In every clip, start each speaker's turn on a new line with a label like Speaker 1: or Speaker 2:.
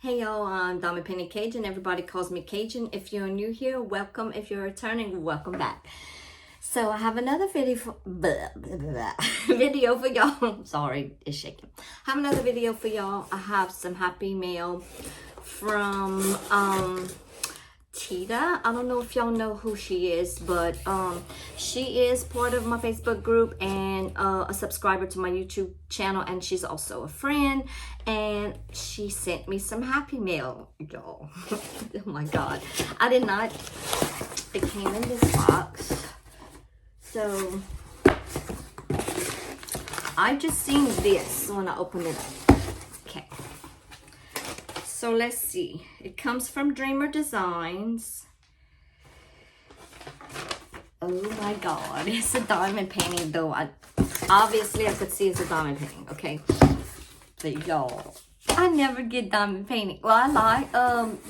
Speaker 1: Hey y'all, I'm Diamond Painting Cajun. Everybody calls me Cajun. If you're new here, welcome. If you're returning, welcome back. So I have another video for, video for y'all. Sorry, it's shaking. I have another video for y'all. I have some happy mail from Tita. I don't know if y'all know who she is, but she is part of my Facebook group and a subscriber to my YouTube channel, and she's also a friend, and she sent me some happy mail, y'all. Oh my god, I did not, it came in this box. So I just seen this when I opened it up. Okay, so let's see. It comes from Dreamer Designs. Oh my god, it's a diamond painting though. Obviously I could see it's a diamond painting, okay? But y'all, I never get diamond painting. Well, I like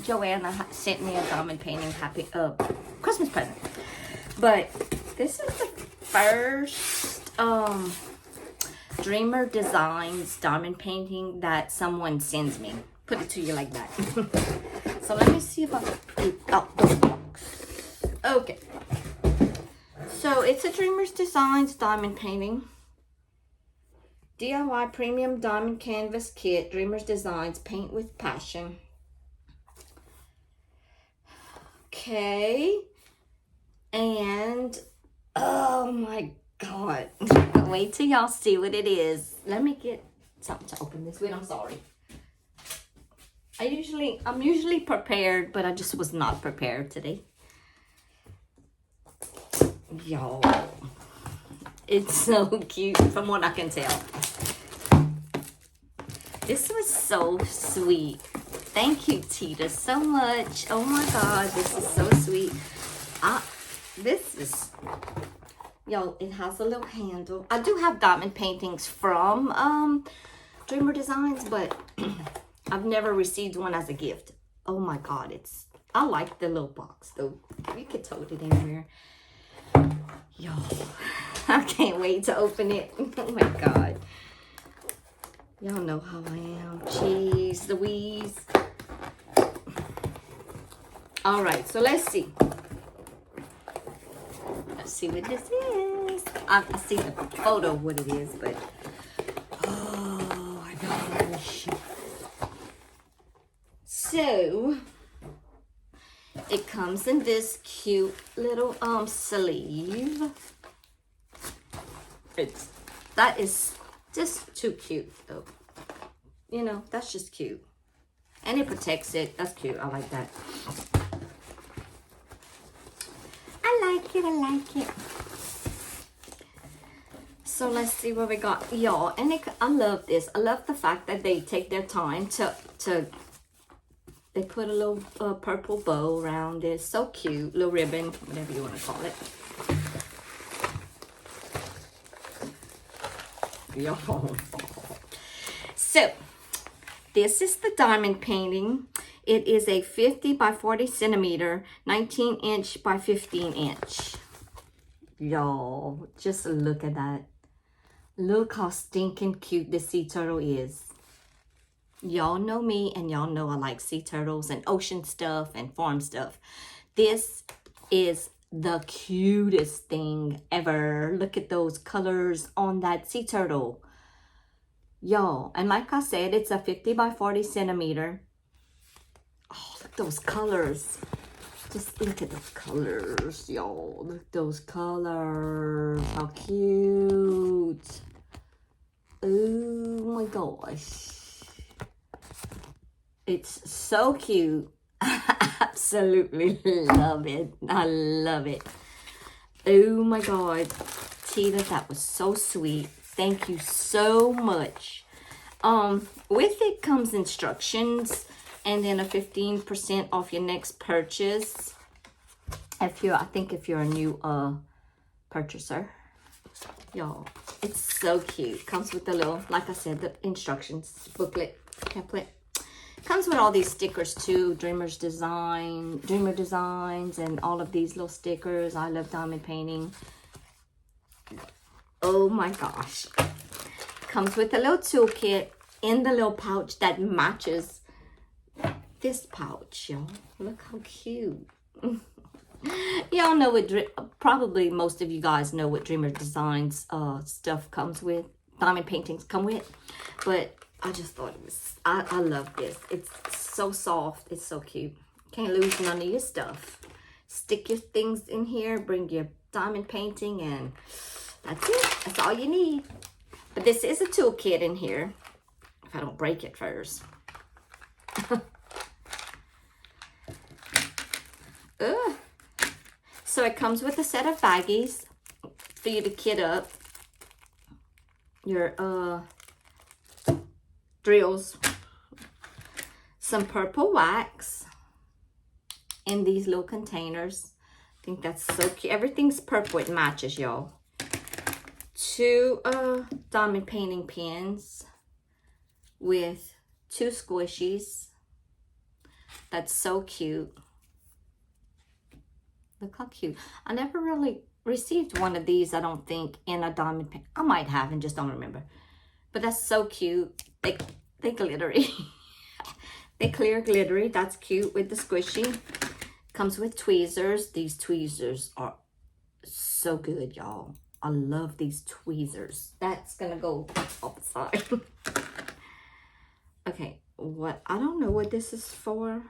Speaker 1: Joanna sent me a diamond painting happy Christmas present. But this is the first Dreamer Designs diamond painting that someone sends me. Put it to you like that. So let me see if I can get out the box. Okay. So it's a Dreamer's Designs diamond painting. DIY Premium Diamond Canvas Kit. Dreamer's Designs. Paint with Passion. Okay. And oh my god. Wait till y'all see what it is. Let me get something to open this with. I'm sorry. I'm usually prepared, but I just was not prepared today. Y'all, it's so cute from what I can tell. This was so sweet. Thank you, Tita, so much. Oh my god, this is so sweet. This is, y'all, it has a little handle. I do have diamond paintings from Dreamer Designs, but I've never received one as a gift. Oh my god, I like the little box though. You could tote it anywhere. Y'all, I can't wait to open it. Oh my god. Y'all know how I am. Jeez Louise. Alright, so let's see. Let's see what this is. I see the photo of what it is, but oh my gosh. So it comes in this cute little sleeve. That is just too cute though. You know, that's just cute. And it protects it. That's cute. I like that. I like it. I like it. So let's see what we got, y'all. And I love this. I love the fact that they take their time to they put a little purple bow around it. So cute. Little ribbon, whatever you want to call it. Y'all. So, this is the diamond painting. It is a 50 by 40 centimeter, 19 inch by 15 inch. Y'all, just look at that. Look how stinking cute the sea turtle is. Y'all know me, and y'all know I like sea turtles and ocean stuff and farm stuff. This is the cutest thing ever. Look at those colors on that sea turtle. Y'all, and like I said, it's a 50 by 40 centimeter. Oh, look at those colors. Just look at those colors, y'all. Look at those colors. How cute. Oh my gosh. It's so cute. I absolutely love it. I love it. Oh my god. Tita, that was so sweet. Thank you so much. With it comes instructions and then a 15% off your next purchase. I think if you're a new purchaser. Y'all, it's so cute. Comes with the little, like I said, the instructions booklet, template. Comes with all these stickers too. Dreamer Designs, and all of these little stickers. I love diamond painting. Oh my gosh. Comes with a little toolkit in the little pouch that matches this pouch, y'all. Look how cute. Y'all know what, probably most of you guys know what Dreamer Designs stuff comes with. Diamond paintings come with. But I just thought it was, I love this. It's so soft. It's so cute. Can't lose none of your stuff. Stick your things in here. Bring your diamond painting and that's it. That's all you need. But this is a toolkit in here. If I don't break it first. So it comes with a set of baggies for you to kit up your drills, some purple wax in these little containers. I think that's so cute. Everything's purple. It matches, y'all. 2 diamond painting pins with 2 squishies. That's so cute. Look how cute. I never really received one of these, I don't think, in a diamond paint. I might have and just don't remember. But that's so cute. They glittery. They clear glittery. That's cute with the squishy. Comes with tweezers. These tweezers are so good, y'all. I love these tweezers. That's gonna go off the side. Okay, I don't know what this is for,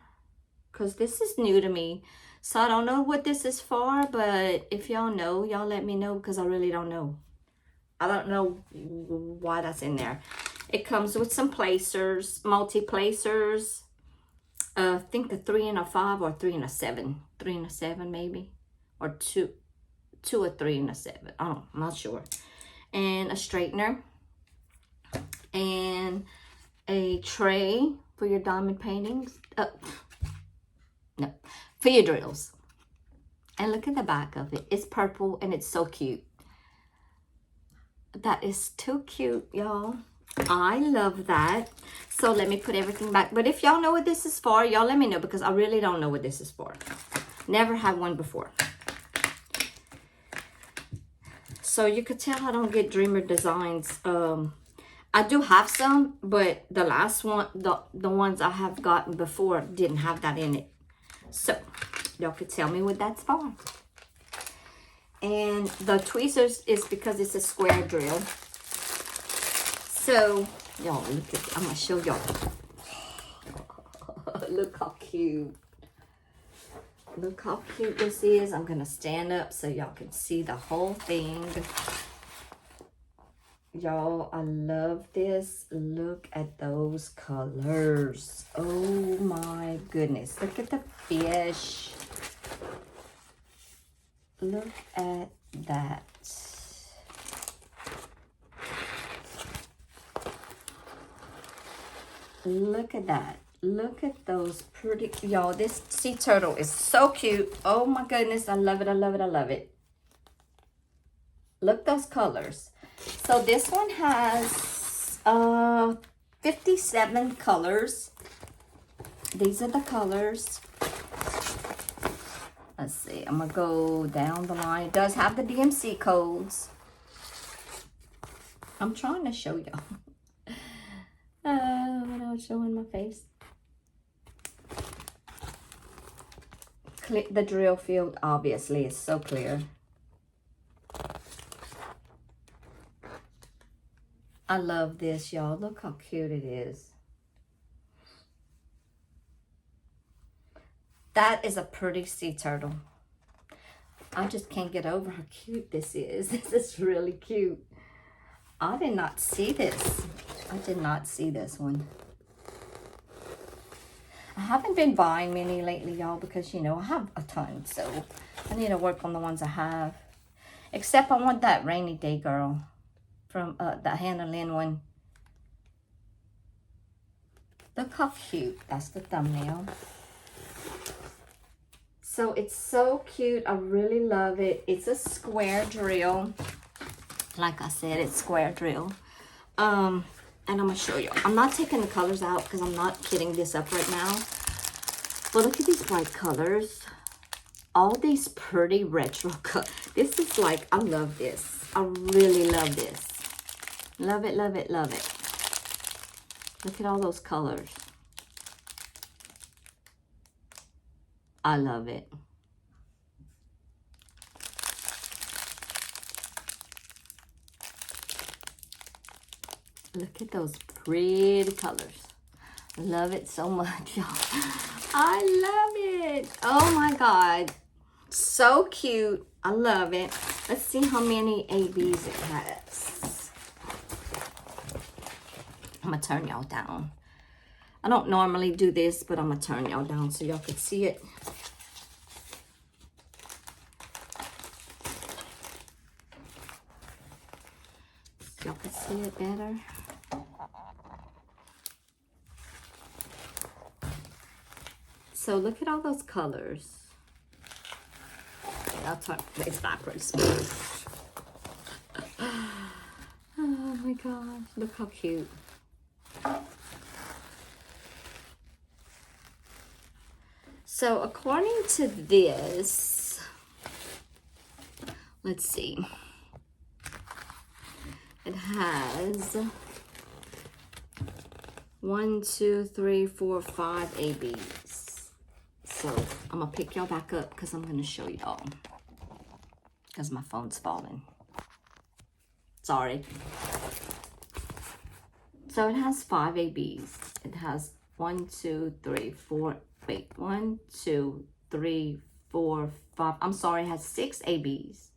Speaker 1: because this is new to me. So I don't know what this is for, but if y'all know, y'all let me know, because I really don't know. I don't know why that's in there. It comes with some placers, multi-placers. I think a 3 and a 5 or 3 and a 7. 3 and a 7 maybe. Or 2 or 3 and a 7. I'm not sure. And a straightener. And a tray for your diamond paintings. No, for your drills. And look at the back of it. It's purple and it's so cute. That is too cute, y'all. I love that. So let me put everything back. But if y'all know what this is for, y'all let me know, because I really don't know what this is for. Never had one before. So you could tell I don't get Dreamer Designs. I do have some, but the last one, the ones I have gotten before didn't have that in it. So y'all could tell me what that's for. And the tweezers is because it's a square drill. So y'all look at, I'm gonna show y'all. Look how cute. Look how cute this is. I'm gonna stand up so y'all can see the whole thing. Y'all, I love this. Look at those colors. Oh my goodness. Look at the fish. Look at that. Look at that. Look at those pretty, y'all, this sea turtle is so cute. Oh my goodness, I love it, I love it, I love it. Look those colors. So this one has 57 colors. These are the colors. Let's see, I'm gonna go down the line. It does have the DMC codes. I'm trying to show y'all. Without showing my face. The drill field obviously is so clear. I love this, y'all. Look how cute it is. That is a pretty sea turtle. I just can't get over how cute this is. This is really cute. I did not see this. I did not see this one. I haven't been buying many lately, y'all, because, you know, I have a ton. So I need to work on the ones I have. Except I want that Rainy Day Girl from the Hannah Lynn one. Look how cute. That's the thumbnail. So it's so cute. I really love it. It's a square drill. Like I said, it's square drill. And I'm gonna show you. I'm not taking the colors out because I'm not kitting this up right now. But look at these bright colors. All these pretty retro colors. This is like, I love this. I really love this. Love it, love it, love it. Look at all those colors. I love it. Look at those pretty colors. I love it so much, y'all. I love it. Oh my God. So cute. I love it. Let's see how many ABs it has. I'm going to turn y'all down. I don't normally do this, but I'm going to turn y'all down so y'all can see it. Y'all can see it better. So look at all those colors. I'll turn this backwards. Oh my gosh, look how cute. So according to this, let's see. It has 1, 2, 3, 4, 5 ABs. So I'm gonna pick y'all back up because I'm gonna show y'all. Because my phone's falling. Sorry. So it has 5 ABs. It has 1, 2, 3, 4. Wait, 1, 2, 3, 4, 5. I'm sorry, it has 6 ABs.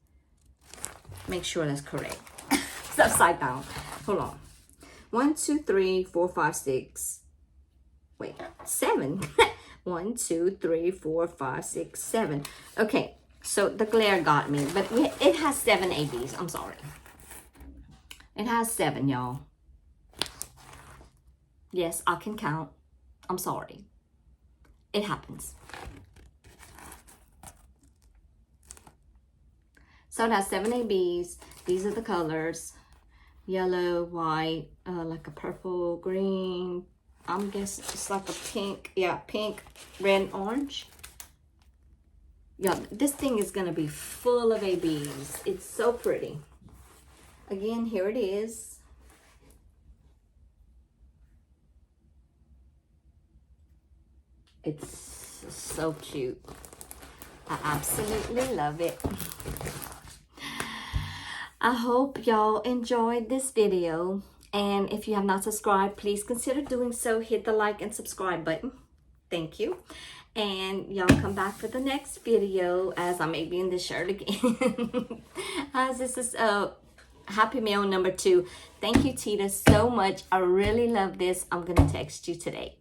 Speaker 1: Make sure that's correct. It's upside down. Hold on. 1, 2, 3, 4, 5, 6. Wait, 7. 1, 2, 3, 4, 5, 6, 7. Okay, so the glare got me, but it has 7 ABs. I'm sorry. It has 7, y'all. Yes, I can count. I'm sorry. It happens. So it has 7 ABs. These are the colors. Yellow, white, like a purple, green. I'm guessing it's like a pink. Yeah, pink, red, and orange. Yeah, this thing is going to be full of ABs. It's so pretty. Again, here it is. It's so cute. I absolutely love it. I hope y'all enjoyed this video. And if you have not subscribed, please consider doing so. Hit the like and subscribe button. Thank you. And y'all come back for the next video as I may be in this shirt again. As this is Happy Meal number 2. Thank you, Tita, so much. I really love this. I'm going to text you today.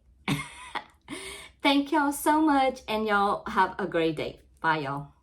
Speaker 1: Thank y'all so much. And y'all have a great day. Bye, y'all.